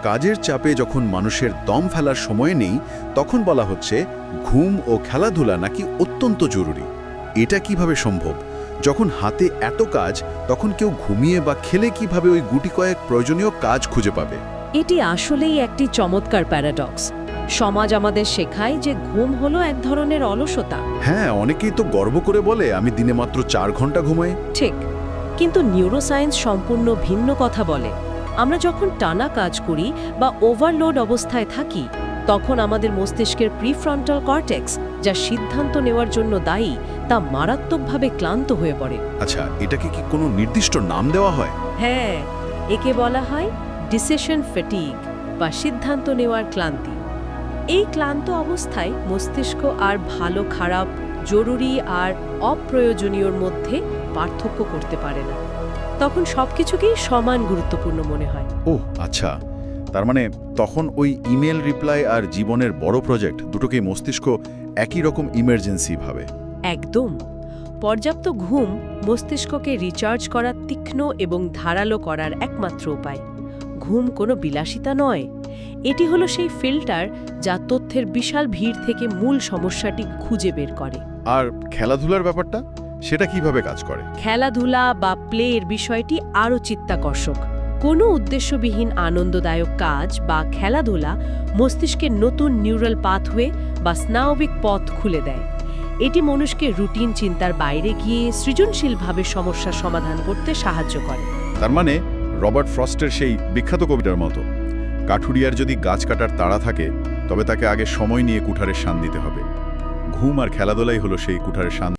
কাজের চাপে যখন মানুষের দম ফেলার সময় নেই তখন বলা হচ্ছে ঘুম ও খেলাধুলা নাকি অত্যন্ত জরুরি। এটা কিভাবে সম্ভব? যখন হাতে এত কাজ তখন কেউ ঘুমিয়ে বা খেলে কিভাবে ওই গুটি কয়েক প্রয়োজনীয় কাজ খুঁজে পাবে? এটি আসলেই একটি চমৎকার প্যারাডক্স। সমাজ আমাদের শেখায় যে ঘুম হলো এক ধরনের অলসতা। হ্যাঁ, অনেকেই তো গর্ব করে বলে আমি দিনে মাত্র 4 ঘন্টা ঘুমাই। ঠিক, কিন্তু নিউরোসায়েন্স সম্পূর্ণ ভিন্ন কথা বলে। আমরা যখন টানা কাজ করি বা ওভারলোড অবস্থায় থাকি তখন আমাদের মস্তিষ্কের প্রিফ্রন্টাল কর্টেক্স, যা সিদ্ধান্ত নেওয়ার জন্য দায়ী, তা মারাত্মকভাবে ক্লান্ত হয়ে পড়ে। আচ্ছা, এটাকে কি কোনো নির্দিষ্ট নাম দেওয়া হয়? হ্যাঁ, একে বলা হয় ডিসিশন ফ্যাটিগ বা সিদ্ধান্ত নেওয়ার ক্লান্তি। এই ক্লান্ত অবস্থায় মস্তিষ্ক আর ভালো খারাপ, জরুরি আর অপ্রয়োজনীয়র মধ্যে পার্থক্য করতে পারে না। তখন সবকিছুকেই সমান গুরুত্বপূর্ণ মনে হয়। ওহ আচ্ছা, তার মানে তখন ওই ইমেল রিপ্লাই আর জীবনের বড় প্রজেক্ট দুটোকেই মস্তিষ্ক একই রকম ইমার্জেন্সি ভাবে। একদম। পর্যাপ্ত ঘুম মস্তিষ্ককে রিচার্জ করার তীক্ষ্ণ এবং ধারালো করার একমাত্র উপায়। ঘুম কোনো বিলাসিতা নয়, এটি হলো সেই ফিল্টার যা তথ্যের বিশাল ভিড় থেকে মূল সমস্যাটি খুঁজে বের করে। আর খেলাধুলার ব্যাপারটা, সেটা কিভাবে কাজ করে? খেলাধুলা বা প্লের বিষয়টি আরও চিত্তাকর্ষক। কোনো উদ্দেশ্যবিহীন আনন্দদায়ক কাজ বা খেলাধুলা মস্তিষ্কের নতুন নিউরাল পাথওয়ে বা স্নায়বিক পথ খুলে দেয়। এটি মানুষকে রুটিন চিন্তার বাইরে গিয়ে সৃজনশীলভাবে সমস্যার সমাধান করতে সাহায্য করে। তার মানে রবার্ট ফ্রস্টের সেই বিখ্যাত কবিতার মতো, কাঠুরিয়ার যদি গাছ কাটার তাড়া থাকে তবে তাকে আগে সময় নিয়ে কুঠারের শান দিতে হবে। ঘুম আর খেলাধুলাই হলো সেই কুঠারের শান।